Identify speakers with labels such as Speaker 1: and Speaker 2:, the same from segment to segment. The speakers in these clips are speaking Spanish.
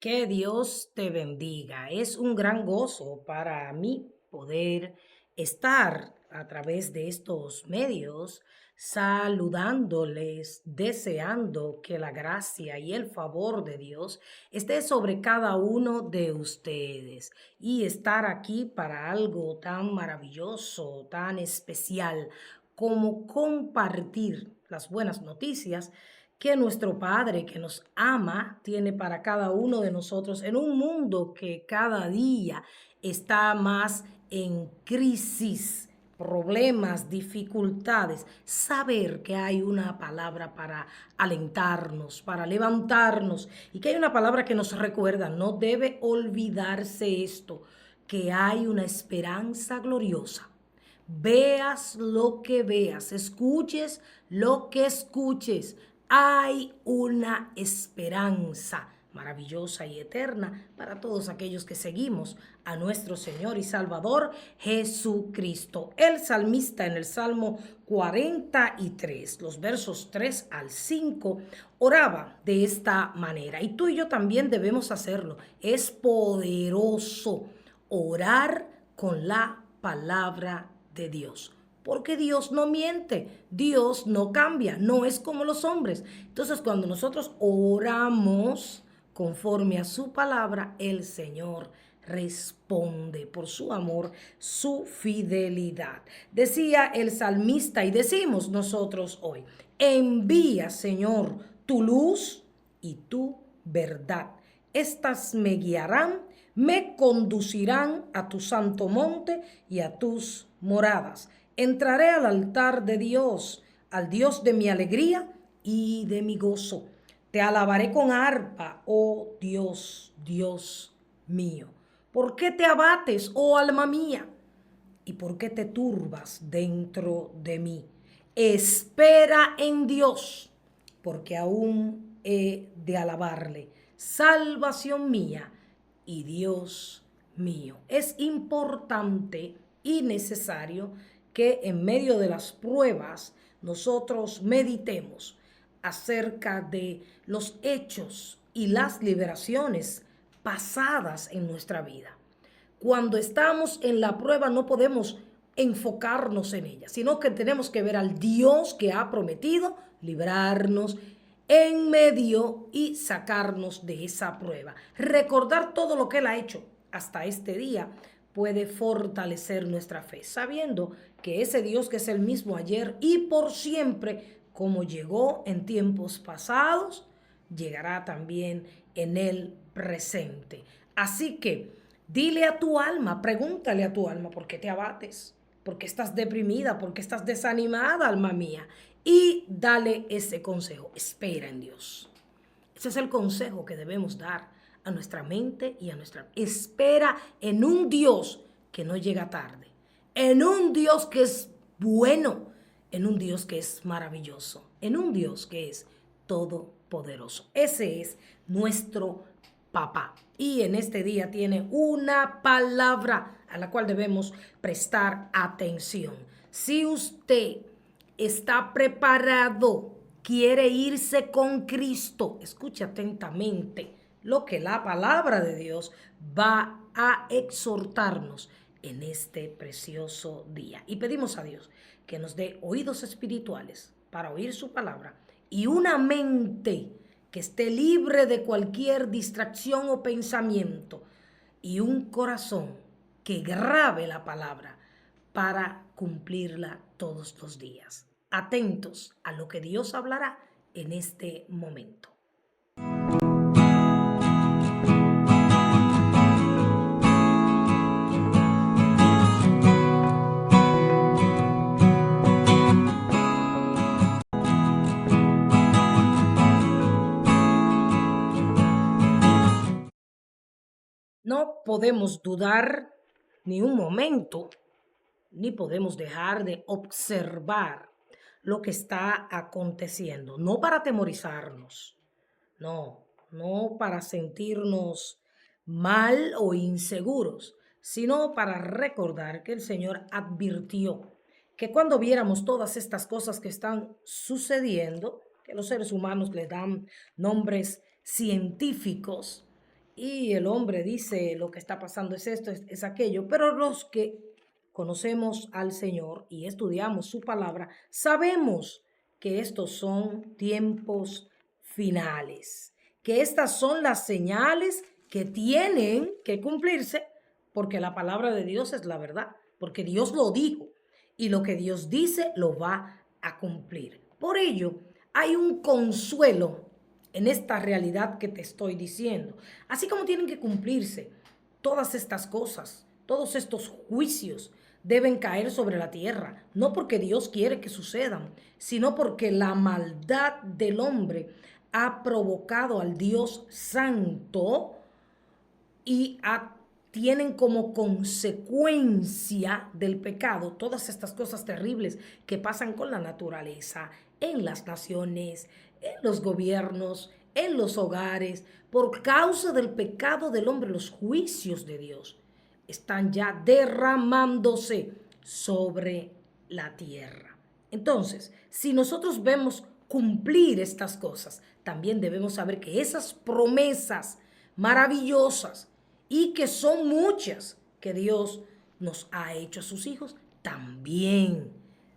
Speaker 1: Que Dios te bendiga. Es un gran gozo para mí poder estar a través de estos medios saludándoles, deseando que la gracia y el favor de Dios esté sobre cada uno de ustedes y estar aquí para algo tan maravilloso, tan especial como compartir las buenas noticias que nuestro Padre, que nos ama, tiene para cada uno de nosotros en un mundo que cada día está más en crisis, problemas, dificultades. Saber que hay una palabra para alentarnos, para levantarnos y que hay una palabra que nos recuerda, no debe olvidarse esto, que hay una esperanza gloriosa. Veas lo que veas, escuches lo que escuches, hay una esperanza maravillosa y eterna para todos aquellos que seguimos a nuestro Señor y Salvador Jesucristo. El salmista en el Salmo 43, los versos 3 al 5, oraba de esta manera. Y tú y yo también debemos hacerlo. Es poderoso orar con la palabra de Dios. Porque Dios no miente, Dios no cambia, no es como los hombres. Entonces, cuando nosotros oramos conforme a su palabra, el Señor responde por su amor, su fidelidad. Decía el salmista y decimos nosotros hoy, envía, Señor, tu luz y tu verdad. Estas me guiarán, me conducirán a tu santo monte y a tus moradas. Entraré al altar de Dios, al Dios de mi alegría y de mi gozo. Te alabaré con arpa, oh Dios, Dios mío. ¿Por qué te abates, oh alma mía? ¿Y por qué te turbas dentro de mí? Espera en Dios, porque aún he de alabarle, salvación mía y Dios mío. Es importante y necesario que en medio de las pruebas nosotros meditemos acerca de los hechos y las liberaciones pasadas en nuestra vida. Cuando estamos en la prueba no podemos enfocarnos en ella, sino que tenemos que ver al Dios que ha prometido librarnos en medio y sacarnos de esa prueba. Recordar todo lo que Él ha hecho hasta este día puede fortalecer nuestra fe, sabiendo que ese Dios que es el mismo ayer y por siempre, como llegó en tiempos pasados, llegará también en el presente. Así que dile a tu alma, pregúntale a tu alma, ¿por qué te abates? ¿Por qué estás deprimida? ¿Por qué estás desanimada, alma mía? Y dale ese consejo, espera en Dios. Ese es el consejo que debemos dar a nuestra mente y a nuestra... Espera en un Dios que no llega tarde, en un Dios que es bueno, en un Dios que es maravilloso, en un Dios que es todopoderoso. Ese es nuestro papá. Y en este día tiene una palabra a la cual debemos prestar atención. Si usted está preparado, quiere irse con Cristo, escuche atentamente lo que la palabra de Dios va a exhortarnos en este precioso día. Y pedimos a Dios que nos dé oídos espirituales para oír su palabra y una mente que esté libre de cualquier distracción o pensamiento y un corazón que grabe la palabra para cumplirla todos los días. Atentos a lo que Dios hablará en este momento. No podemos dudar ni un momento, ni podemos dejar de observar lo que está aconteciendo, no para atemorizarnos, no para sentirnos mal o inseguros, sino para recordar que el Señor advirtió que cuando viéramos todas estas cosas que están sucediendo, que los seres humanos le dan nombres científicos, y el hombre dice lo que está pasando es esto, es aquello, pero los que conocemos al Señor y estudiamos su palabra, sabemos que estos son tiempos finales, que estas son las señales que tienen que cumplirse, porque la palabra de Dios es la verdad, porque Dios lo dijo y lo que Dios dice lo va a cumplir. Por ello, hay un consuelo en esta realidad que te estoy diciendo. Así como tienen que cumplirse todas estas cosas, todos estos juicios deben caer sobre la tierra, no porque Dios quiere que sucedan, sino porque la maldad del hombre ha provocado al Dios santo y tienen como consecuencia del pecado todas estas cosas terribles que pasan con la naturaleza, en las naciones, en los gobiernos, en los hogares. Por causa del pecado del hombre, los juicios de Dios están ya derramándose sobre la tierra. Entonces, si nosotros vemos cumplir estas cosas, también debemos saber que esas promesas maravillosas y que son muchas que Dios nos ha hecho a sus hijos, también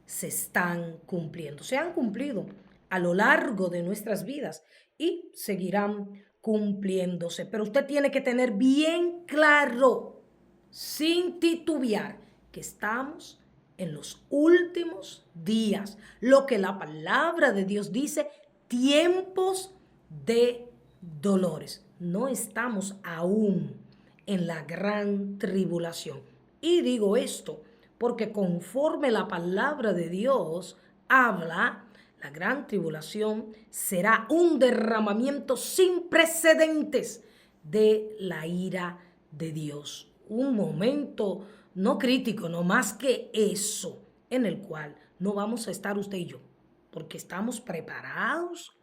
Speaker 1: se están cumpliendo, se han cumplido a lo largo de nuestras vidas y seguirán cumpliéndose. Pero usted tiene que tener bien claro, sin titubear, que estamos en los últimos días. Lo que la palabra de Dios dice, tiempos de dolores. No estamos aún en la gran tribulación. Y digo esto porque conforme la palabra de Dios habla, la gran tribulación será un derramamiento sin precedentes de la ira de Dios. Un momento no crítico, no más que eso, en el cual no vamos a estar usted y yo, porque estamos preparados,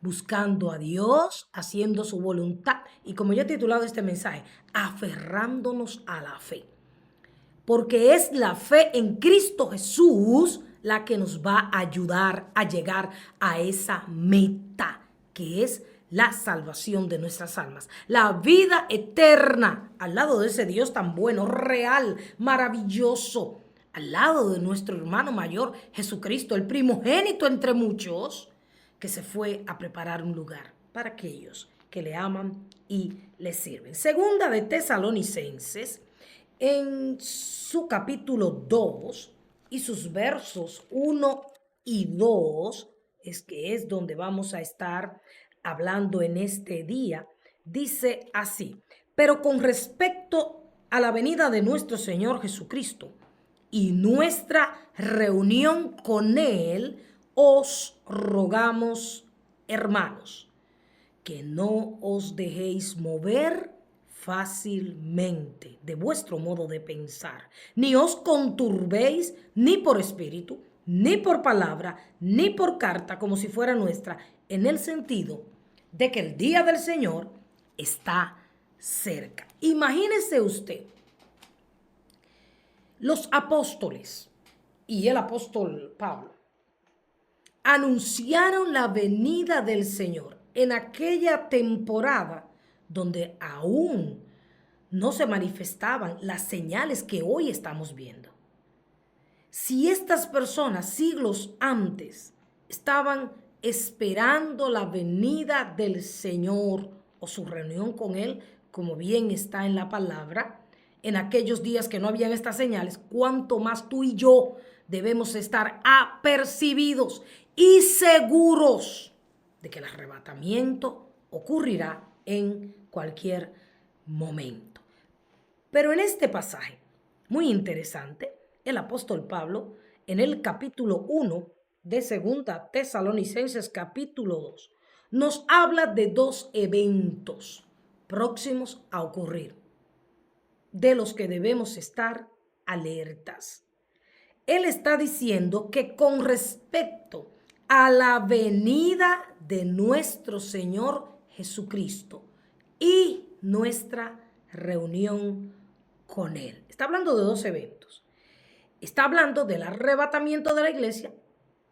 Speaker 1: buscando a Dios, haciendo su voluntad y, como yo he titulado este mensaje, aferrándonos a la fe. Porque es la fe en Cristo Jesús la que nos va a ayudar a llegar a esa meta, que es la salvación de nuestras almas, la vida eterna, al lado de ese Dios tan bueno, real, maravilloso, al lado de nuestro hermano mayor, Jesucristo, el primogénito entre muchos, que se fue a preparar un lugar para aquellos que le aman y le sirven. Segunda de Tesalonicenses, en su capítulo 2 y sus versos 1 y 2, es que es donde vamos a estar hablando en este día, dice así: pero con respecto a la venida de nuestro Señor Jesucristo y nuestra reunión con Él, os rogamos, hermanos, que no os dejéis mover fácilmente de vuestro modo de pensar, ni os conturbéis ni por espíritu, ni por palabra, ni por carta como si fuera nuestra, en el sentido de que el día del Señor está cerca. Imagínese usted, los apóstoles y el apóstol Pablo anunciaron la venida del Señor en aquella temporada donde aún no se manifestaban las señales que hoy estamos viendo. Si estas personas siglos antes estaban esperando la venida del Señor o su reunión con Él, como bien está en la palabra, en aquellos días que no habían estas señales, cuánto más tú y yo debemos estar apercibidos y seguros de que el arrebatamiento ocurrirá en cualquier momento. Pero en este pasaje, muy interesante, el apóstol Pablo, en el capítulo 1 de Segunda Tesalonicenses capítulo 2, nos habla de dos eventos próximos a ocurrir, de los que debemos estar alertas. Él está diciendo que con respecto a la venida de nuestro Señor Jesucristo y nuestra reunión con Él. Está hablando de dos eventos. Está hablando del arrebatamiento de la iglesia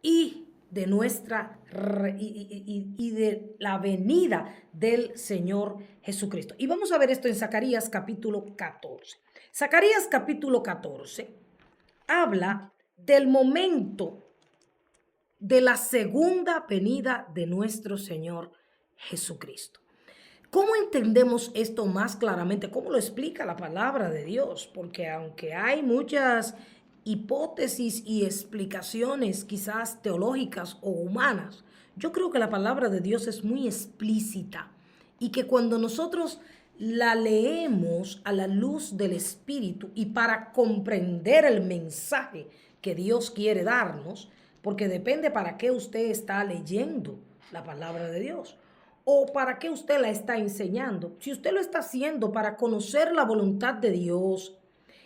Speaker 1: y de nuestra y de la venida del Señor Jesucristo. Y vamos a ver esto en Zacarías capítulo 14. Zacarías capítulo 14 habla del momento de la segunda venida de nuestro Señor Jesucristo. ¿Cómo entendemos esto más claramente? ¿Cómo lo explica la palabra de Dios? Porque aunque hay muchas hipótesis y explicaciones quizás teológicas o humanas, yo creo que la palabra de Dios es muy explícita y que cuando nosotros la leemos a la luz del Espíritu y para comprender el mensaje que Dios quiere darnos, porque depende para qué usted está leyendo la palabra de Dios o para qué usted la está enseñando. Si usted lo está haciendo para conocer la voluntad de Dios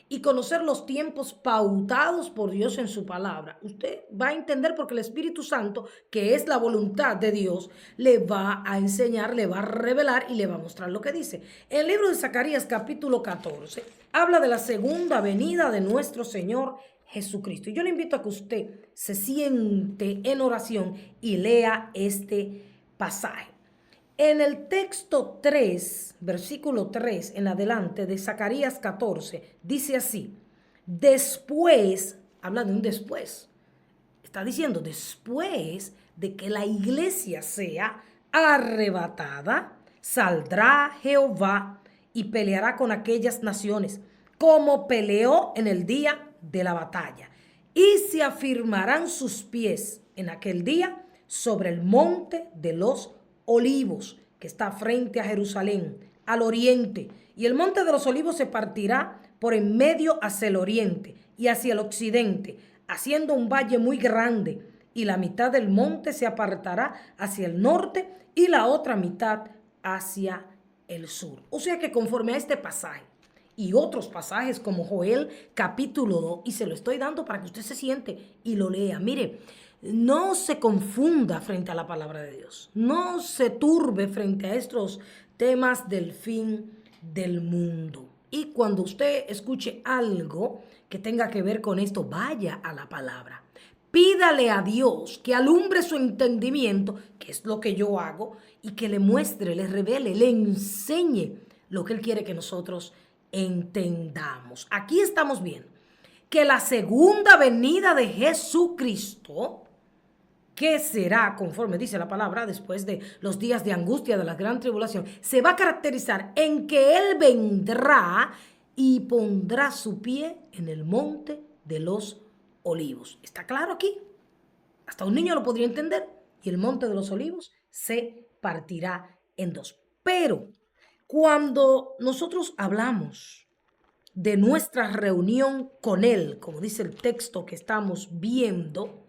Speaker 1: y conocer los tiempos pautados por Dios en su palabra, usted va a entender porque el Espíritu Santo, que es la voluntad de Dios, le va a enseñar, le va a revelar y le va a mostrar lo que dice. El libro de Zacarías capítulo 14 habla de la segunda venida de nuestro Señor Jesucristo. Y yo le invito a que usted se siente en oración y lea este pasaje. En el texto 3, versículo 3 en adelante de Zacarías 14, dice así: después, habla de un después, está diciendo después de que la iglesia sea arrebatada, saldrá Jehová y peleará con aquellas naciones, como peleó en el día de la batalla, y se afirmarán sus pies en aquel día sobre el monte de los Olivos, que está frente a Jerusalén, al oriente, y el monte de los Olivos se partirá por en medio hacia el oriente y hacia el occidente, haciendo un valle muy grande, y la mitad del monte se apartará hacia el norte y la otra mitad hacia el sur. O sea que conforme a este pasaje y otros pasajes como Joel capítulo 2, y se lo estoy dando para que usted se siente y lo lea. Mire, no se confunda frente a la palabra de Dios. No se turbe frente a estos temas del fin del mundo. Y cuando usted escuche algo que tenga que ver con esto, vaya a la palabra. Pídale a Dios que alumbre su entendimiento, que es lo que yo hago, y que le muestre, le revele, le enseñe lo que Él quiere que nosotros entendamos. Aquí estamos viendo que la segunda venida de Jesucristo, que será, conforme dice la palabra, después de los días de angustia de la gran tribulación, se va a caracterizar en que Él vendrá y pondrá su pie en el monte de los Olivos. ¿Está claro aquí? Hasta un niño lo podría entender. Y el monte de los Olivos se partirá en dos. Pero cuando nosotros hablamos de nuestra reunión con Él, como dice el texto que estamos viendo,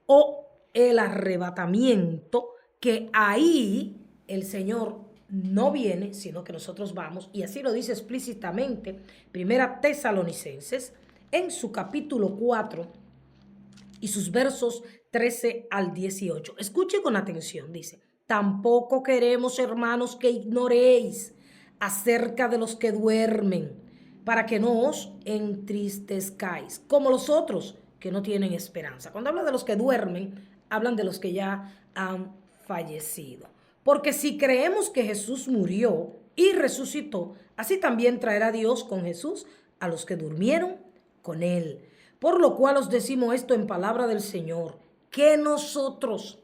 Speaker 1: o el arrebatamiento, que ahí el Señor no viene, sino que nosotros vamos, y así lo dice explícitamente Primera Tesalonicenses en su capítulo 4 y sus versos 13 al 18. Escuche con atención, dice: tampoco queremos, hermanos, que ignoréis acerca de los que duermen, para que no os entristezcáis, como los otros que no tienen esperanza. Cuando habla de los que duermen, hablan de los que ya han fallecido. Porque si creemos que Jesús murió y resucitó, así también traerá Dios con Jesús a los que durmieron con Él. Por lo cual os decimos esto en palabra del Señor, que nosotros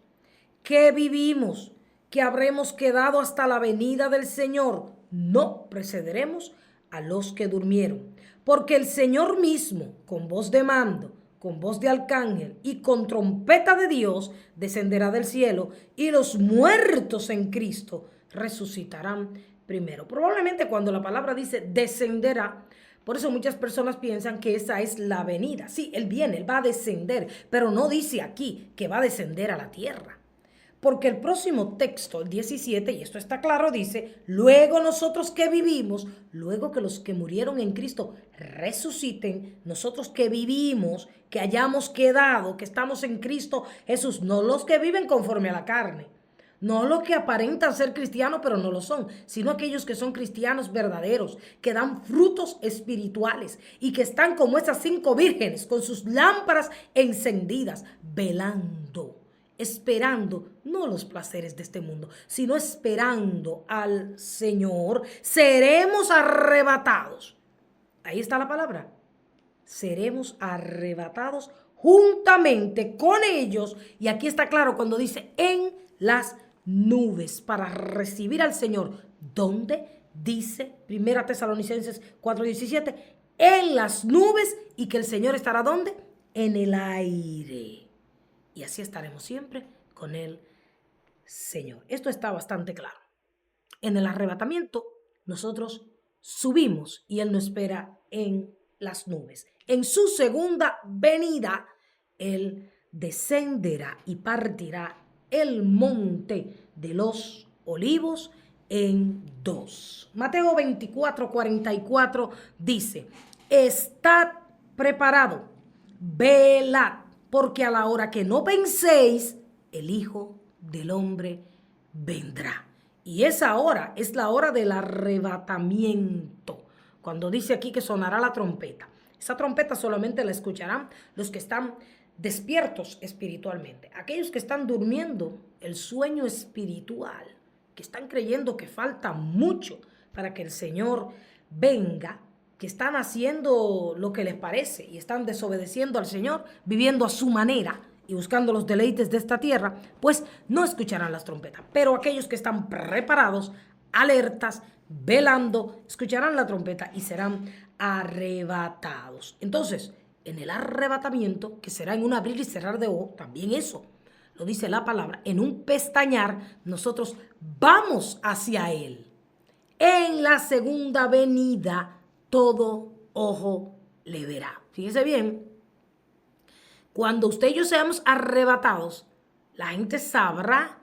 Speaker 1: que vivimos, que habremos quedado hasta la venida del Señor, no precederemos a los que durmieron. Porque el Señor mismo, con voz de mando, con voz de arcángel y con trompeta de Dios, descenderá del cielo, y los muertos en Cristo resucitarán primero. Probablemente cuando la palabra dice descenderá, por eso muchas personas piensan que esa es la venida. Sí, Él viene, Él va a descender, pero no dice aquí que va a descender a la tierra. Porque el próximo texto, el 17, y esto está claro, dice: luego nosotros que vivimos, luego que los que murieron en Cristo resuciten, nosotros que vivimos, que hayamos quedado, que estamos en Cristo Jesús, no los que viven conforme a la carne, no los que aparentan ser cristianos pero no lo son, sino aquellos que son cristianos verdaderos, que dan frutos espirituales y que están como esas 5 vírgenes con sus lámparas encendidas, velando esperando no los placeres de este mundo, sino esperando al Señor, seremos arrebatados. Ahí está la palabra. Seremos arrebatados juntamente con ellos. Y aquí está claro cuando dice en las nubes para recibir al Señor. ¿Dónde? Dice 1 Tesalonicenses 4:17, en las nubes, y que el Señor estará ¿dónde? En el aire. Y así estaremos siempre con el Señor. Esto está bastante claro. En el arrebatamiento nosotros subimos y Él nos espera en las nubes. En su segunda venida, Él descenderá y partirá el monte de los olivos en dos. Mateo 24:44 dice, estad preparado, velad, porque a la hora que no penséis, el Hijo del Hombre vendrá. Y esa hora es la hora del arrebatamiento. Cuando dice aquí que sonará la trompeta. Esa trompeta solamente la escucharán los que están despiertos espiritualmente. Aquellos que están durmiendo el sueño espiritual, que están creyendo que falta mucho para que el Señor venga, que están haciendo lo que les parece y están desobedeciendo al Señor, viviendo a su manera y buscando los deleites de esta tierra, pues no escucharán las trompetas. Pero aquellos que están preparados, alertas, velando, escucharán la trompeta y serán arrebatados. Entonces, en el arrebatamiento, que será en un abrir y cerrar de ojos, también eso lo dice la palabra, en un pestañear, nosotros vamos hacia Él. En la segunda venida, todo ojo le verá. Fíjese bien, cuando usted y yo seamos arrebatados, la gente sabrá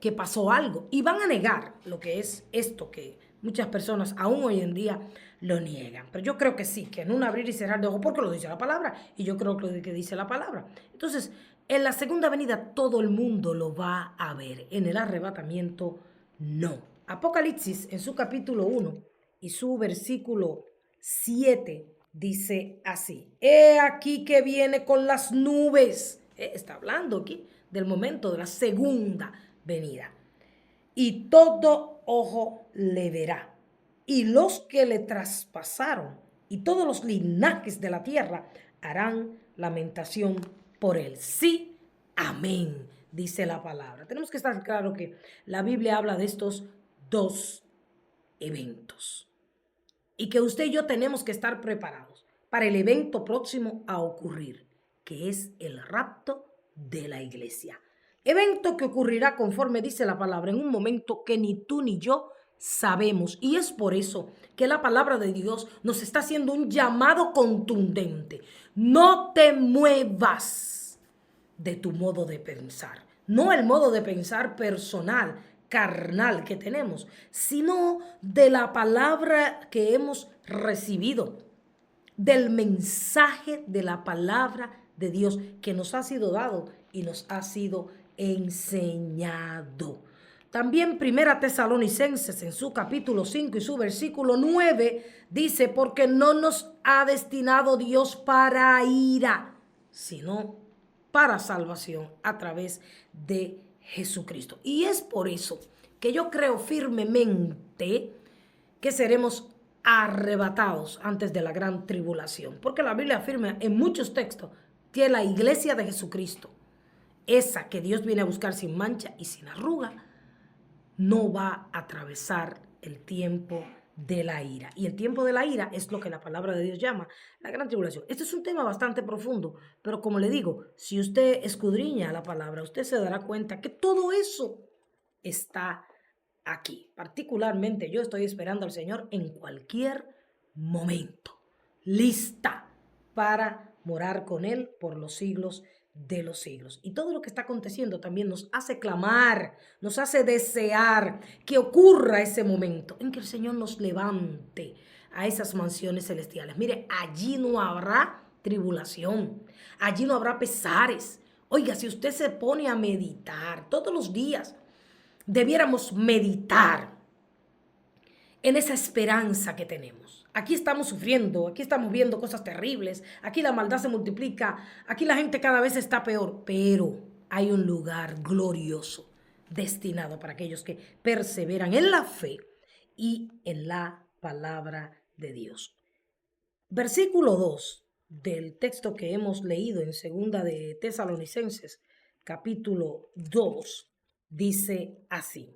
Speaker 1: que pasó algo y van a negar lo que es esto que muchas personas aún hoy en día lo niegan. Pero yo creo que sí, que en un abrir y cerrar de ojos, porque lo dice la palabra y yo creo que dice la palabra. Entonces, en la segunda venida todo el mundo lo va a ver. En el arrebatamiento, no. Apocalipsis en su capítulo 1 y su versículo 7 dice así: he aquí que viene con las nubes. Está hablando aquí del momento de la segunda venida. Y todo ojo le verá. Y los que le traspasaron y todos los linajes de la tierra harán lamentación por él. Sí, amén, dice la palabra. Tenemos que estar claro que la Biblia habla de estos dos eventos y que usted y yo tenemos que estar preparados para el evento próximo a ocurrir, que es el rapto de la iglesia. Evento que ocurrirá, conforme dice la palabra, en un momento que ni tú ni yo sabemos. Y es por eso que la palabra de Dios nos está haciendo un llamado contundente. No te muevas de tu modo de pensar. No el modo de pensar personal, carnal que tenemos, sino de la palabra que hemos recibido, del mensaje de la palabra de Dios que nos ha sido dado y nos ha sido enseñado. También Primera Tesalonicenses en su capítulo 5 y su versículo 9 dice, porque no nos ha destinado Dios para ira, sino para salvación a través de Jesucristo. Y es por eso que yo creo firmemente que seremos arrebatados antes de la gran tribulación. Porque la Biblia afirma en muchos textos que la iglesia de Jesucristo, esa que Dios viene a buscar sin mancha y sin arruga, no va a atravesar el tiempo de la ira. Y el tiempo de la ira es lo que la palabra de Dios llama la gran tribulación. Este es un tema bastante profundo, pero como le digo, si usted escudriña la palabra, usted se dará cuenta que todo eso está aquí. Particularmente yo estoy esperando al Señor en cualquier momento, lista para morar con Él por los siglos de los siglos. Y todo lo que está aconteciendo también nos hace clamar, nos hace desear que ocurra ese momento en que el Señor nos levante a esas mansiones celestiales. Mire, allí no habrá tribulación, allí no habrá pesares. Oiga, si usted se pone a meditar todos los días, debiéramos meditar en esa esperanza que tenemos. Aquí estamos sufriendo, aquí estamos viendo cosas terribles, aquí la maldad se multiplica, aquí la gente cada vez está peor, pero hay un lugar glorioso destinado para aquellos que perseveran en la fe y en la palabra de Dios. Versículo 2 del texto que hemos leído en segunda de Tesalonicenses, capítulo 2, dice así: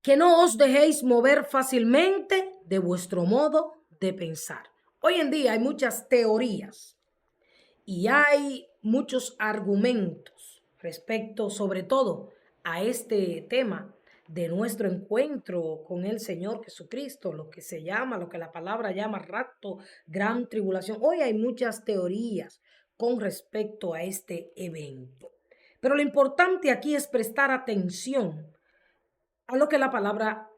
Speaker 1: que no os dejéis mover fácilmente de vuestro modo de pensar. Hoy en día hay muchas teorías y hay muchos argumentos respecto, sobre todo, a este tema de nuestro encuentro con el Señor Jesucristo, lo que se llama, lo que la palabra llama rapto, gran tribulación. Hoy hay muchas teorías con respecto a este evento. Pero lo importante aquí es prestar atención a lo que la palabra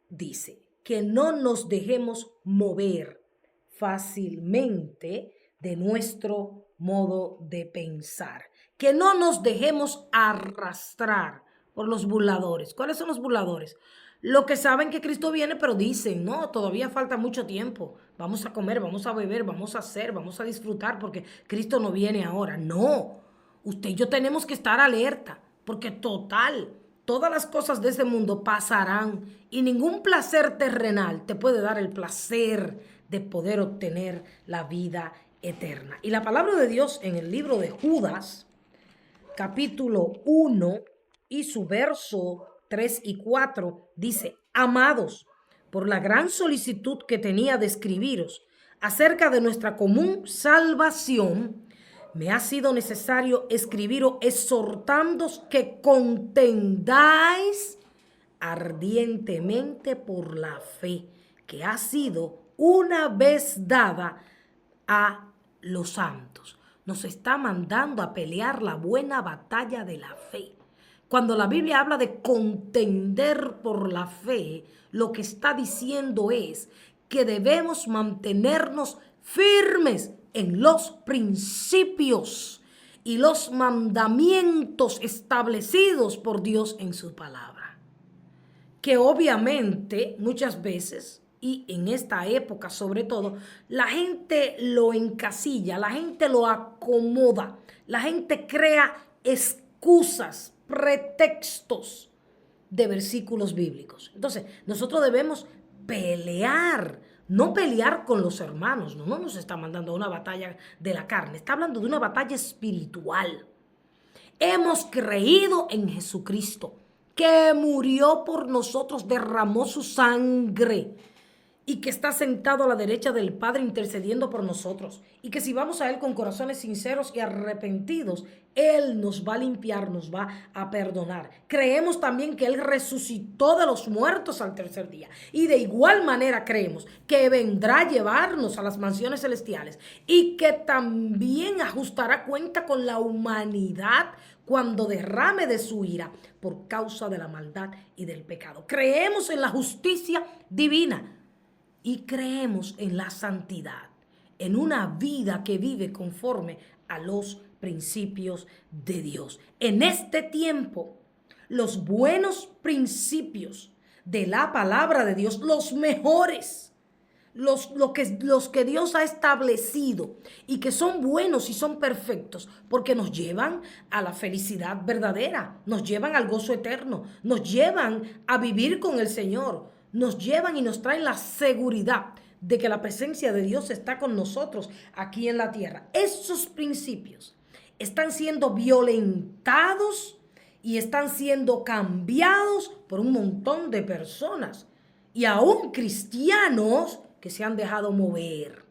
Speaker 1: dice, que no nos dejemos mover fácilmente de nuestro modo de pensar, que no nos dejemos arrastrar por los burladores. ¿Cuáles son los burladores? Los que saben que Cristo viene, pero dicen, no, todavía falta mucho tiempo. Vamos a comer, vamos a beber, vamos a hacer, vamos a disfrutar porque Cristo no viene ahora. No, usted y yo tenemos que estar alerta porque total, todas las cosas de este mundo pasarán y ningún placer terrenal te puede dar el placer de poder obtener la vida eterna. Y la palabra de Dios en el libro de Judas, capítulo 1 y su verso 3 y 4 dice: amados, por la gran solicitud que tenía de escribiros acerca de nuestra común salvación, me ha sido necesario escribiros exhortándoos que contendáis ardientemente por la fe que ha sido una vez dada a los santos. Nos está mandando a pelear la buena batalla de la fe. Cuando la Biblia habla de contender por la fe, lo que está diciendo es que debemos mantenernos firmes en los principios y los mandamientos establecidos por Dios en su palabra. Que obviamente muchas veces, y en esta época sobre todo, la gente lo encasilla, la gente lo acomoda, la gente crea excusas, pretextos de versículos bíblicos. Entonces, nosotros debemos pelear, no pelear con los hermanos, no nos está mandando a una batalla de la carne, está hablando de una batalla espiritual. Hemos creído en Jesucristo, que murió por nosotros, derramó su sangre y que está sentado a la derecha del Padre intercediendo por nosotros. Y que si vamos a Él con corazones sinceros y arrepentidos, Él nos va a limpiar, nos va a perdonar. Creemos también que Él resucitó de los muertos al tercer día. Y de igual manera creemos que vendrá a llevarnos a las mansiones celestiales y que también ajustará cuenta con la humanidad cuando derrame de su ira por causa de la maldad y del pecado. Creemos en la justicia divina y creemos en la santidad, en una vida que vive conforme a los principios de Dios. En este tiempo, los buenos principios de la palabra de Dios, los mejores, los que Dios ha establecido y que son buenos y son perfectos porque nos llevan a la felicidad verdadera, nos llevan al gozo eterno, nos llevan a vivir con el Señor, nos llevan y nos traen la seguridad de que la presencia de Dios está con nosotros aquí en la tierra. Esos principios están siendo violentados y están siendo cambiados por un montón de personas y aún cristianos que se han dejado mover,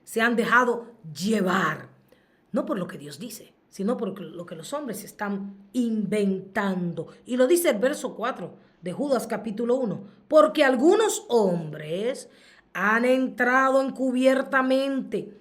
Speaker 1: se han dejado llevar, no por lo que Dios dice, sino por lo que los hombres están inventando. Y lo dice el verso 4 de Judas capítulo 1, porque algunos hombres han entrado encubiertamente,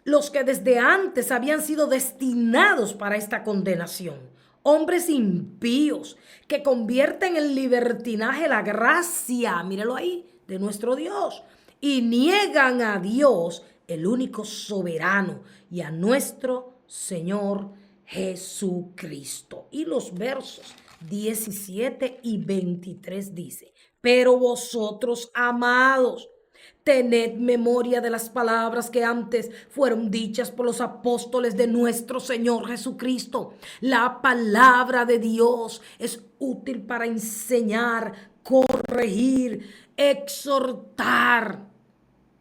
Speaker 1: los que desde antes habían sido destinados para esta condenación. Hombres impíos que convierten en libertinaje la gracia, míralo ahí, de nuestro Dios, y niegan a Dios, el único soberano, y a nuestro Señor Jesucristo. Y los versos 17 y 23 dice: pero vosotros, amados, Tened memoria de las palabras que antes fueron dichas por los apóstoles de nuestro Señor Jesucristo. La palabra de Dios es útil para enseñar, corregir, exhortar,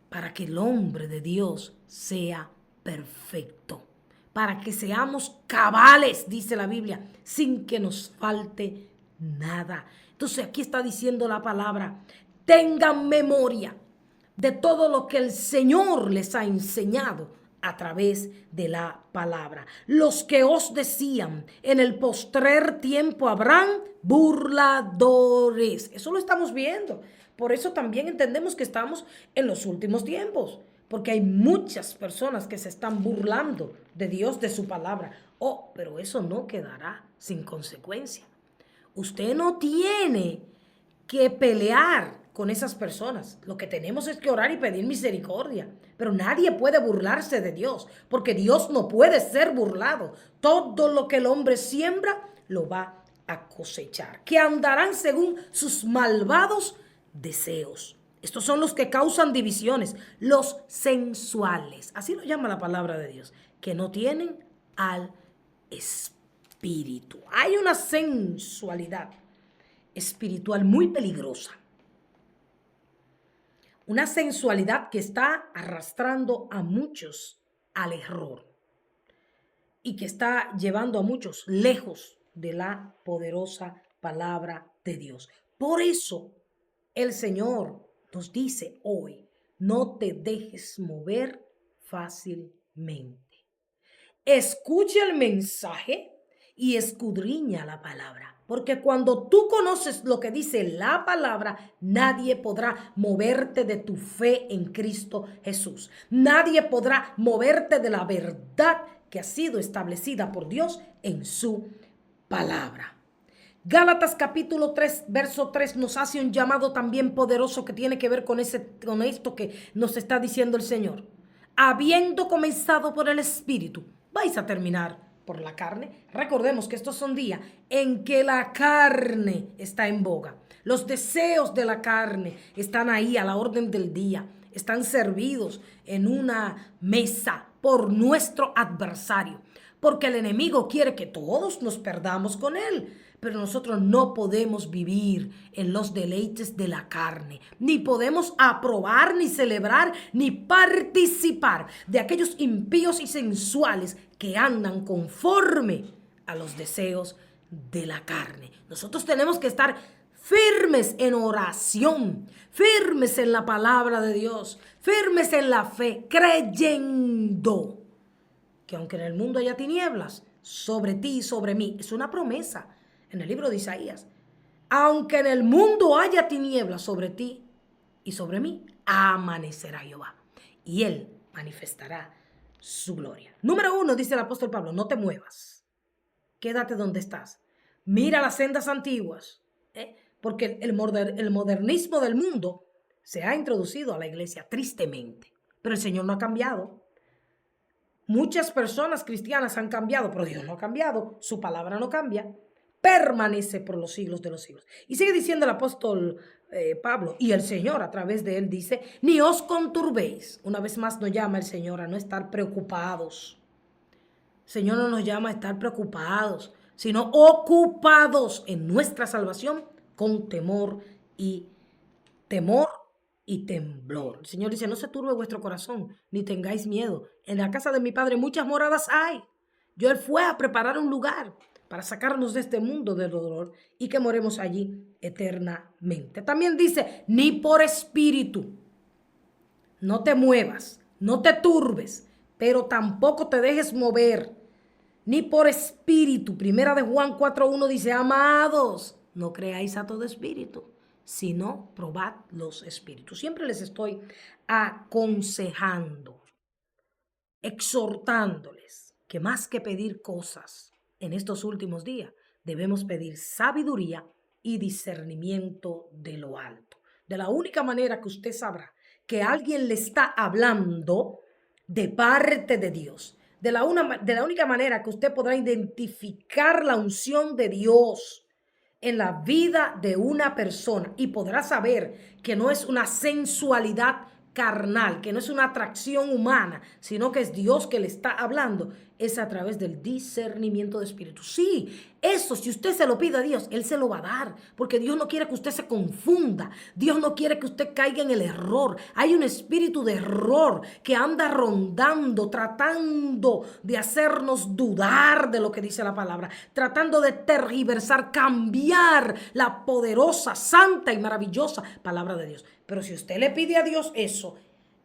Speaker 1: para que el hombre de Dios sea perfecto, para que seamos cabales, dice la Biblia, sin que nos falte nada. Entonces aquí está diciendo la palabra, tengan memoria de todo lo que el Señor les ha enseñado a través de la palabra. Los que os decían, en el postrer tiempo habrán burladores. Eso lo estamos viendo. Por eso también entendemos que estamos en los últimos tiempos, porque hay muchas personas que se están burlando de Dios, de su palabra. Oh, pero eso no quedará sin consecuencia. Usted no tiene que pelear con esas personas. Lo que tenemos es que orar y pedir misericordia. Pero nadie puede burlarse de Dios, porque Dios no puede ser burlado. Todo lo que el hombre siembra, lo va a cosechar. Que andarán según sus malvados deseos. Estos son los que causan divisiones, los sensuales. Así lo llama la palabra de Dios, que no tienen al espíritu. Hay una sensualidad espiritual muy peligrosa. Una sensualidad que está arrastrando a muchos al error y que está llevando a muchos lejos de la poderosa palabra de Dios. Por eso el Señor nos dice hoy, no te dejes mover fácilmente. Escucha el mensaje y escudriña la palabra. Porque cuando tú conoces lo que dice la palabra, nadie podrá moverte de tu fe en Cristo Jesús. Nadie podrá moverte de la verdad que ha sido establecida por Dios en su palabra. Gálatas capítulo 3, verso 3 nos hace un llamado también poderoso que tiene que ver con esto que nos está diciendo el Señor. Habiendo comenzado por el Espíritu, vais a terminar por la carne. Recordemos que estos son días en que la carne está en boga. Los deseos de la carne están ahí a la orden del día. Están servidos en una mesa por nuestro adversario. Porque el enemigo quiere que todos nos perdamos con él. Pero nosotros no podemos vivir en los deleites de la carne. Ni podemos aprobar, ni celebrar, ni participar de aquellos impíos y sensuales que andan conforme a los deseos de la carne. Nosotros tenemos que estar firmes en oración, firmes en la palabra de Dios, firmes en la fe, creyendo que aunque en el mundo haya tinieblas, sobre ti y sobre mí, es una promesa en el libro de Isaías, aunque en el mundo haya tinieblas sobre ti y sobre mí, amanecerá Jehová y él manifestará su gloria. Número 1, dice el apóstol Pablo, no te muevas, quédate donde estás, mira las sendas antiguas, porque el modernismo del mundo se ha introducido a la iglesia tristemente, pero el Señor no ha cambiado. Muchas personas cristianas han cambiado, pero Dios no ha cambiado, su palabra no cambia, permanece por los siglos de los siglos. Y sigue diciendo el apóstol Pablo, y el Señor a través de él dice, ni os conturbéis. Una vez más nos llama el Señor a no estar preocupados. El Señor no nos llama a estar preocupados, sino ocupados en nuestra salvación con temor y temblor. El Señor dice, no se turbe vuestro corazón, ni tengáis miedo. En la casa de mi Padre muchas moradas hay. Él fue a preparar un lugar para sacarnos de este mundo del dolor y que moremos allí eternamente. También dice, ni por espíritu. No te muevas, no te turbes, pero tampoco te dejes mover. Ni por espíritu. Primera de Juan 4:1 dice, amados, no creáis a todo espíritu, sino probad los espíritus. Siempre les estoy aconsejando, exhortándoles que más que pedir cosas en estos últimos días, debemos pedir sabiduría y discernimiento de lo alto. De la única manera que usted sabrá que alguien le está hablando de parte de Dios, de la única manera que usted podrá identificar la unción de Dios en la vida de una persona y podrá saber que no es una sensualidad carnal, que no es una atracción humana, sino que es Dios que le está hablando, es a través del discernimiento de espíritu. Sí, eso, si usted se lo pide a Dios, Él se lo va a dar, porque Dios no quiere que usted se confunda, Dios no quiere que usted caiga en el error. Hay un espíritu de error que anda rondando, tratando de hacernos dudar de lo que dice la palabra, tratando de tergiversar, cambiar la poderosa, santa y maravillosa palabra de Dios. Pero si usted le pide a Dios eso,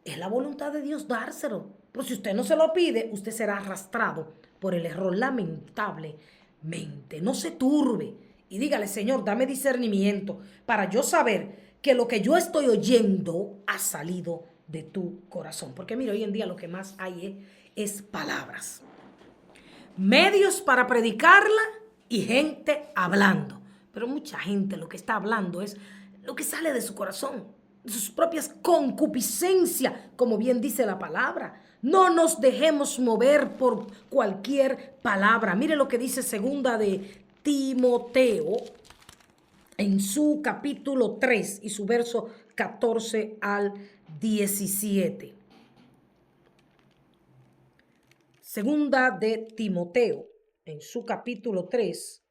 Speaker 1: es la voluntad de Dios dárselo. Pero si usted no se lo pide, usted será arrastrado por el error, lamentablemente. No se turbe y dígale: Señor, dame discernimiento para yo saber que lo que yo estoy oyendo ha salido de tu corazón. Porque mira, hoy en día lo que más hay es palabras, medios para predicarla y gente hablando. Pero mucha gente lo que está hablando es lo que sale de su corazón, de sus propias concupiscencias, como bien dice la palabra. No nos dejemos mover por cualquier palabra. Mire lo que dice segunda de Timoteo en su capítulo 3 y su verso 14 al 17. Segunda de Timoteo, en su capítulo 3,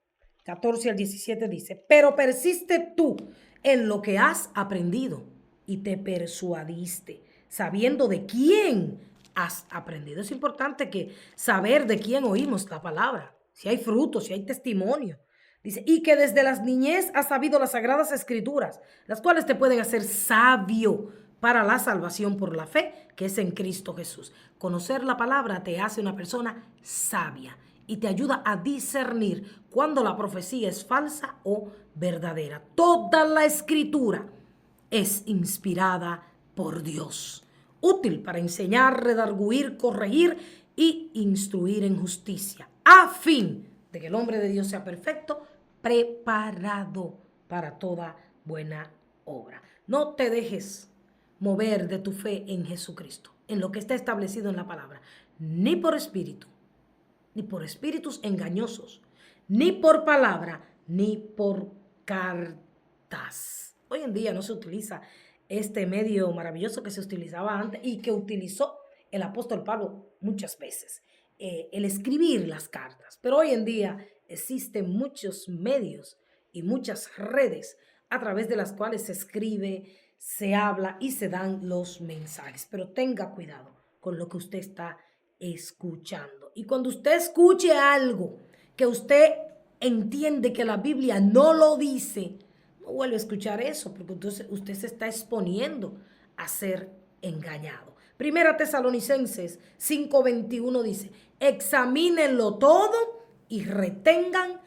Speaker 1: 14 al 17 dice: pero persiste tú en lo que has aprendido y te persuadiste, sabiendo de quién has aprendido. Es importante que saber de quién oímos la palabra, si hay frutos, si hay testimonio. Dice: y que desde las niñez has sabido las sagradas escrituras, las cuales te pueden hacer sabio para la salvación por la fe que es en Cristo Jesús. Conocer la palabra te hace una persona sabia y te ayuda a discernir cuando la profecía es falsa o verdadera. Toda la escritura es inspirada por Dios, útil para enseñar, redarguir, corregir y instruir en justicia, a fin de que el hombre de Dios sea perfecto, preparado para toda buena obra. No te dejes mover de tu fe en Jesucristo, en lo que está establecido en la palabra, ni por espíritu, ni por espíritus engañosos, ni por palabra, ni por cartas. Hoy en día no se utiliza este medio maravilloso que se utilizaba antes y que utilizó el apóstol Pablo muchas veces, el escribir las cartas. Pero hoy en día existen muchos medios y muchas redes a través de las cuales se escribe, se habla y se dan los mensajes. Pero tenga cuidado con lo que usted está escuchando. Y cuando usted escuche algo que usted entiende que la Biblia no lo dice, no vuelve a escuchar eso, porque entonces usted se está exponiendo a ser engañado. Primera Tesalonicenses 5:21 dice: examínenlo todo y retengan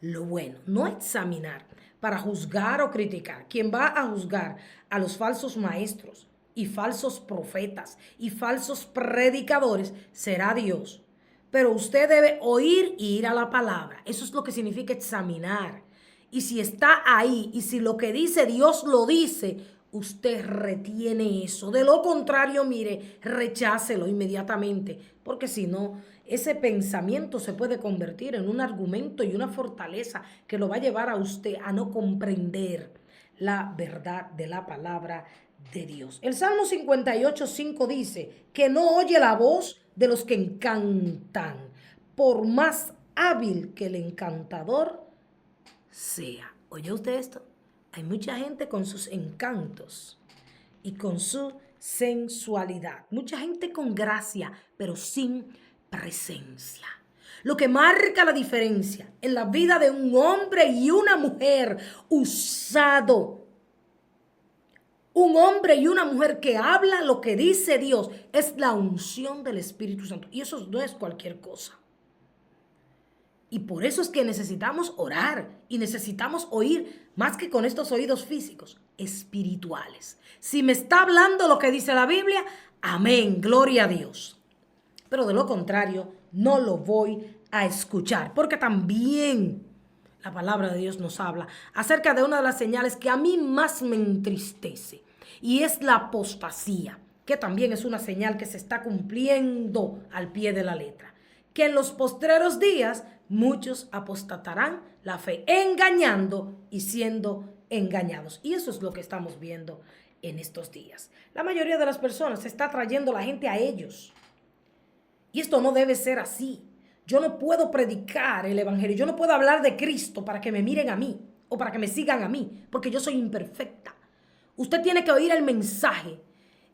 Speaker 1: lo bueno. No examinar para juzgar o criticar. Quien va a juzgar a los falsos maestros y falsos profetas y falsos predicadores será Dios. Pero usted debe oír y ir a la palabra. Eso es lo que significa examinar. Y si está ahí y si lo que dice Dios lo dice, usted retiene eso. De lo contrario, mire, rechácelo inmediatamente, porque si no, ese pensamiento se puede convertir en un argumento y una fortaleza que lo va a llevar a usted a no comprender la verdad de la palabra de Dios. El Salmo 58:5 dice que no oye la voz de los que encantan, por más hábil que el encantador sea. ¿Oye usted esto? Hay mucha gente con sus encantos y con su sensualidad. Mucha gente con gracia, pero sin presencia. Lo que marca la diferencia en la vida de un hombre y una mujer usado. Un hombre y una mujer que habla lo que dice Dios es la unción del Espíritu Santo. Y eso no es cualquier cosa. Y por eso es que necesitamos orar y necesitamos oír más que con estos oídos físicos, espirituales. Si me está hablando lo que dice la Biblia, amén, gloria a Dios. Pero de lo contrario, no lo voy a escuchar, porque también la palabra de Dios nos habla acerca de una de las señales que a mí más me entristece, y es la apostasía, que también es una señal que se está cumpliendo al pie de la letra. Que en los postreros días muchos apostatarán la fe, engañando y siendo engañados. Y eso es lo que estamos viendo en estos días. La mayoría de las personas está trayendo a la gente a ellos. Y esto no debe ser así. Yo no puedo predicar el evangelio. Yo no puedo hablar de Cristo para que me miren a mí o para que me sigan a mí, porque yo soy imperfecta. Usted tiene que oír el mensaje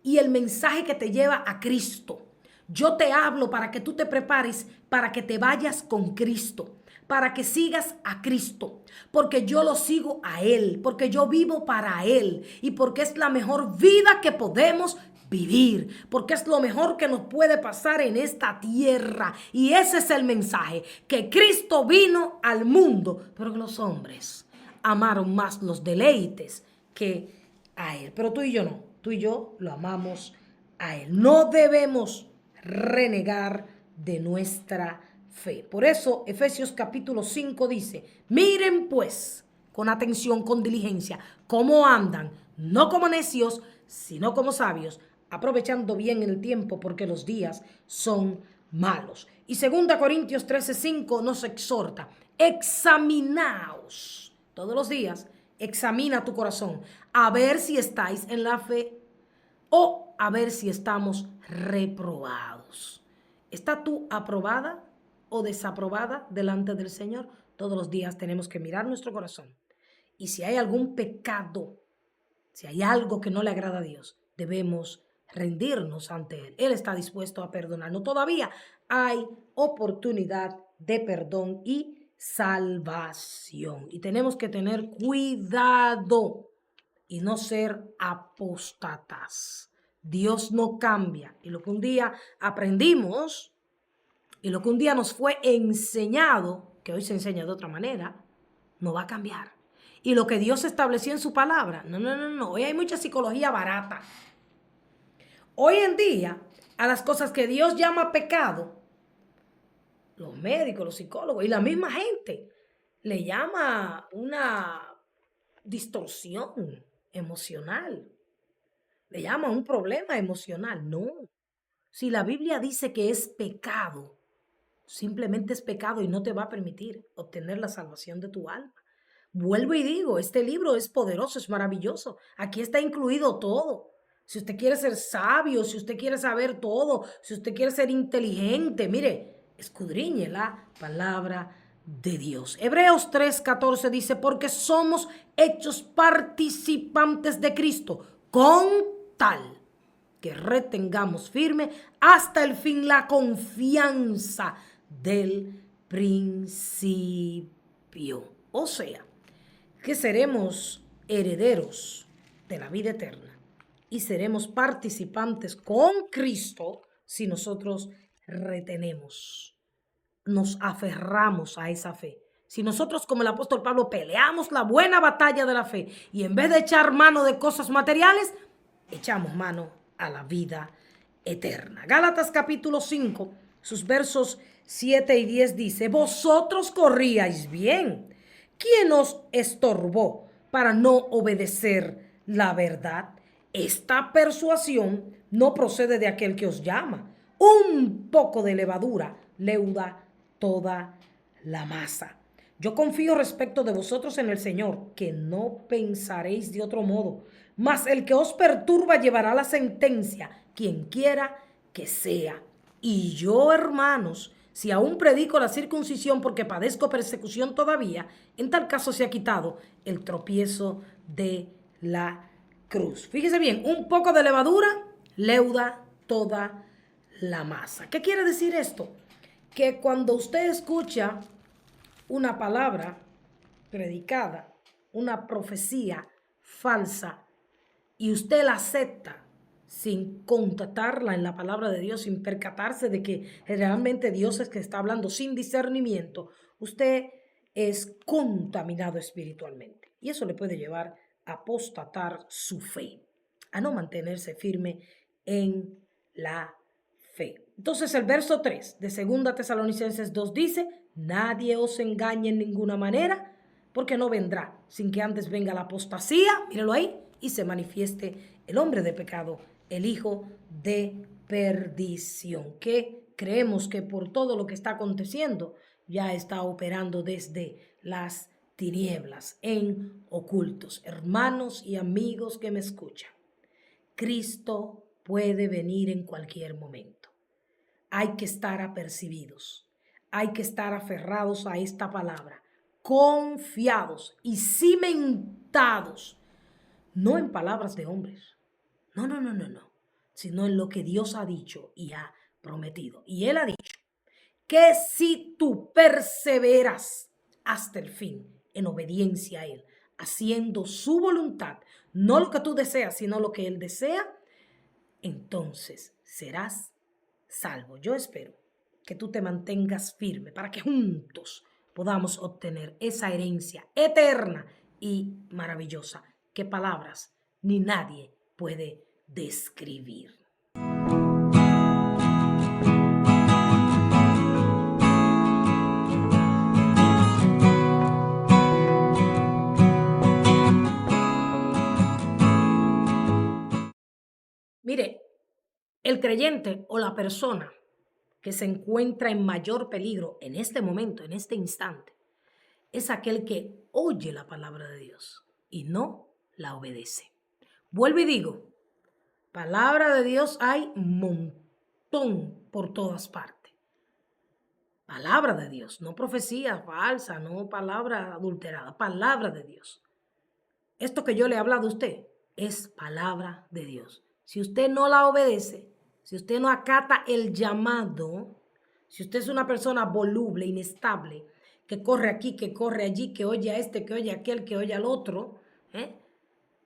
Speaker 1: y el mensaje que te lleva a Cristo. Yo te hablo para que tú te prepares para que te vayas con Cristo, para que sigas a Cristo, porque yo lo sigo a Él, porque yo vivo para Él y porque es la mejor vida que podemos vivir, porque es lo mejor que nos puede pasar en esta tierra. Y ese es el mensaje, que Cristo vino al mundo, pero que los hombres amaron más los deleites que a Él. Pero tú y yo no, tú y yo lo amamos a Él. No debemos renegar de nuestra fe. Por eso Efesios capítulo 5 dice, miren pues con atención, con diligencia, cómo andan, no como necios, sino como sabios, aprovechando bien el tiempo porque los días son malos. Y 2 Corintios 13:5 nos exhorta, examinaos todos los días, examina tu corazón, a ver si estáis en la fe o a ver si estamos reprobados. ¿Está tú aprobada o desaprobada delante del Señor? Todos los días tenemos que mirar nuestro corazón. Y si hay algún pecado, si hay algo que no le agrada a Dios, debemos rendirnos ante Él. Él está dispuesto a perdonarnos. Todavía hay oportunidad de perdón y salvación. Y tenemos que tener cuidado y no ser apóstatas. Dios no cambia. Y lo que un día aprendimos y lo que un día nos fue enseñado, que hoy se enseña de otra manera, no va a cambiar. Y lo que Dios estableció en su palabra, no. Hoy hay mucha psicología barata. Hoy en día, a las cosas que Dios llama pecado, los médicos, los psicólogos y la misma gente le llama una distorsión emocional. Le llama un problema emocional. No. Si la Biblia dice que es pecado, simplemente es pecado y no te va a permitir obtener la salvación de tu alma. Vuelvo y digo, este libro es poderoso, es maravilloso. Aquí está incluido todo. Si usted quiere ser sabio, si usted quiere saber todo, si usted quiere ser inteligente, mire, escudriñe la palabra de Dios. Hebreos 3:14 dice, porque somos hechos participantes de Cristo, con tal que retengamos firme hasta el fin la confianza del principio. O sea, que seremos herederos de la vida eterna y seremos participantes con Cristo si nosotros retenemos, nos aferramos a esa fe. Si nosotros, como el apóstol Pablo, peleamos la buena batalla de la fe y en vez de echar mano de cosas materiales, echamos mano a la vida eterna. Gálatas capítulo 5, sus versos 7 y 10 dice, vosotros corríais bien. ¿Quién os estorbó para no obedecer la verdad? Esta persuasión no procede de aquel que os llama. Un poco de levadura leuda toda la masa. Yo confío respecto de vosotros en el Señor, que no pensaréis de otro modo. Mas el que os perturba llevará la sentencia, quien quiera que sea. Y yo, hermanos, si aún predico la circuncisión porque padezco persecución todavía, en tal caso se ha quitado el tropiezo de la cruz. Fíjese bien, un poco de levadura leuda toda la masa. ¿Qué quiere decir esto? Que cuando usted escucha una palabra predicada, una profecía falsa, y usted la acepta sin constatarla en la palabra de Dios, sin percatarse de que realmente Dios es que está hablando sin discernimiento, usted es contaminado espiritualmente. Y eso le puede llevar a apostatar su fe, a no mantenerse firme en la fe. Entonces el verso 3 de 2 Tesalonicenses 2 dice, nadie os engañe en ninguna manera, porque no vendrá sin que antes venga la apostasía, míralo ahí, y se manifieste el hombre de pecado, el hijo de perdición, que creemos que por todo lo que está aconteciendo ya está operando desde las tinieblas en ocultos. Hermanos y amigos que me escuchan, Cristo puede venir en cualquier momento. Hay que estar apercibidos, hay que estar aferrados a esta palabra, confiados y cimentados, no en palabras de hombres, no, sino en lo que Dios ha dicho y ha prometido. Y Él ha dicho que si tú perseveras hasta el fin en obediencia a Él, haciendo su voluntad, no lo que tú deseas, sino lo que Él desea, entonces serás salvo. Yo espero que tú te mantengas firme para que juntos podamos obtener esa herencia eterna y maravillosa que palabras ni nadie puede describir. Mire, el creyente o la persona que se encuentra en mayor peligro en este momento, en este instante, es aquel que oye la palabra de Dios y no la obedece. Vuelvo y digo, palabra de Dios hay un montón por todas partes. Palabra de Dios, no profecía falsa, no palabra adulterada, palabra de Dios. Esto que yo le he hablado a usted es palabra de Dios. Si usted no la obedece, si usted no acata el llamado, si usted es una persona voluble, inestable, que corre aquí, que corre allí, que oye a este, que oye a aquel, que oye al otro,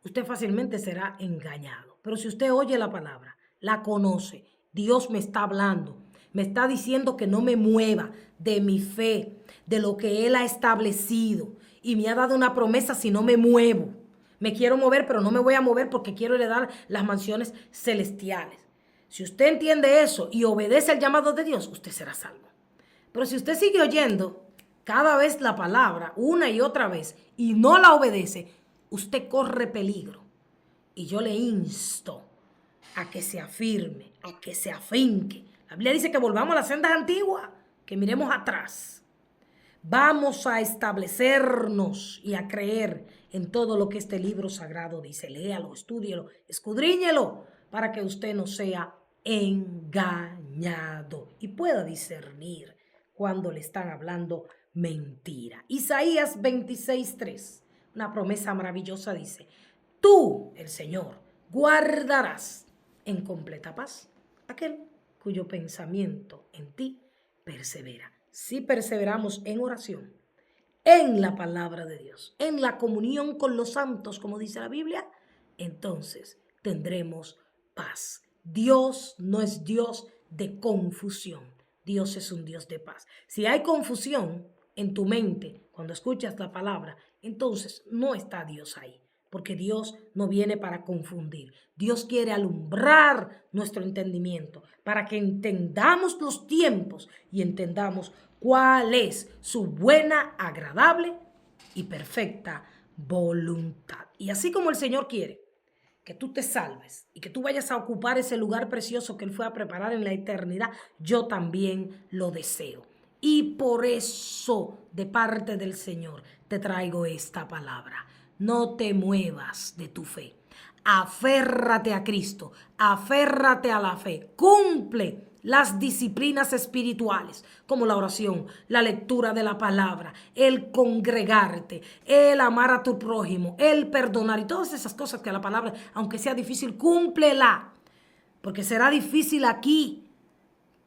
Speaker 1: usted fácilmente será engañado. Pero si usted oye la palabra, la conoce, Dios me está hablando, me está diciendo que no me mueva de mi fe, de lo que Él ha establecido, y me ha dado una promesa si no me muevo. Me quiero mover, pero no me voy a mover porque quiero heredar las mansiones celestiales. Si usted entiende eso y obedece al llamado de Dios, usted será salvo. Pero si usted sigue oyendo cada vez la palabra, una y otra vez, y no la obedece, usted corre peligro. Y yo le insto a que se afirme, a que se afinque. La Biblia dice que volvamos a las sendas antiguas, que miremos atrás. Vamos a establecernos y a creer en todo lo que este libro sagrado dice. Léalo, estúdielo, escudriñelo, para que usted no sea engañado y pueda discernir cuando le están hablando mentira. Isaías 26:3, una promesa maravillosa dice: tú, el Señor, guardarás en completa paz aquel cuyo pensamiento en ti persevera. Si perseveramos en oración, en la palabra de Dios, en la comunión con los santos, como dice la Biblia, entonces tendremos paz. Dios no es Dios de confusión. Dios es un Dios de paz. Si hay confusión en tu mente cuando escuchas la palabra, entonces no está Dios ahí. Porque Dios no viene para confundir. Dios quiere alumbrar nuestro entendimiento para que entendamos los tiempos y entendamos cuál es su buena, agradable y perfecta voluntad. Y así como el Señor quiere que tú te salves y que tú vayas a ocupar ese lugar precioso que Él fue a preparar en la eternidad, yo también lo deseo. Y por eso, de parte del Señor, te traigo esta palabra. No te muevas de tu fe. Aférrate a Cristo, aférrate a la fe, cumple las disciplinas espirituales, como la oración, la lectura de la palabra, el congregarte, el amar a tu prójimo, el perdonar y todas esas cosas que la palabra, aunque sea difícil, cúmplela, porque será difícil aquí,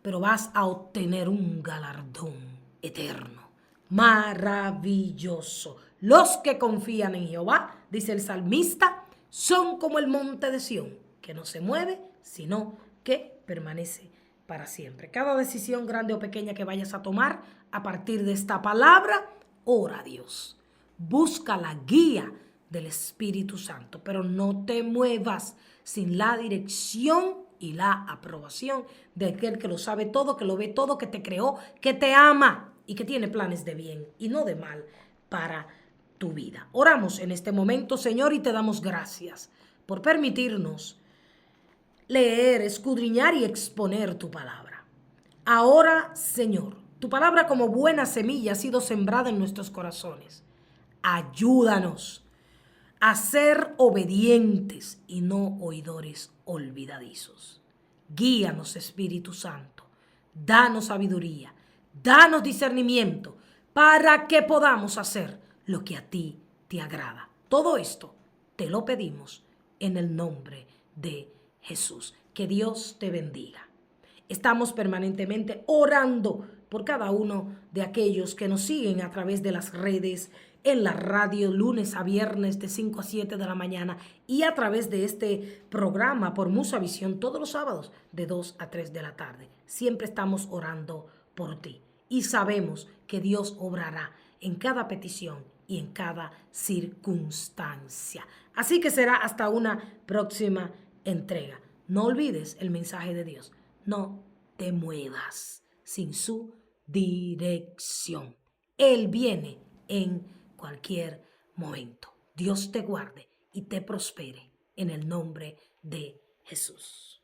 Speaker 1: pero vas a obtener un galardón eterno, maravilloso. Los que confían en Jehová, dice el salmista, son como el monte de Sión, que no se mueve, sino que permanece para siempre. Cada decisión grande o pequeña que vayas a tomar a partir de esta palabra, ora a Dios. Busca la guía del Espíritu Santo, pero no te muevas sin la dirección y la aprobación de aquel que lo sabe todo, que lo ve todo, que te creó, que te ama y que tiene planes de bien y no de mal para tu vida. Oramos en este momento, Señor, y te damos gracias por permitirnos leer, escudriñar y exponer tu palabra. Ahora, Señor, tu palabra como buena semilla ha sido sembrada en nuestros corazones. Ayúdanos a ser obedientes y no oidores olvidadizos. Guíanos, Espíritu Santo, danos sabiduría, danos discernimiento para que podamos hacer lo que a ti te agrada. Todo esto te lo pedimos en el nombre de Jesús. Que Dios te bendiga. Estamos permanentemente orando por cada uno de aquellos que nos siguen a través de las redes, en la radio, lunes a viernes de 5 a 7 de la mañana y a través de este programa por Musa Visión todos los sábados de 2 a 3 de la tarde. Siempre estamos orando por ti y sabemos que Dios obrará en cada petición y en cada circunstancia. Así que será hasta una próxima entrega. No olvides el mensaje de Dios. No te muevas sin su dirección. Él viene en cualquier momento. Dios te guarde y te prospere en el nombre de Jesús.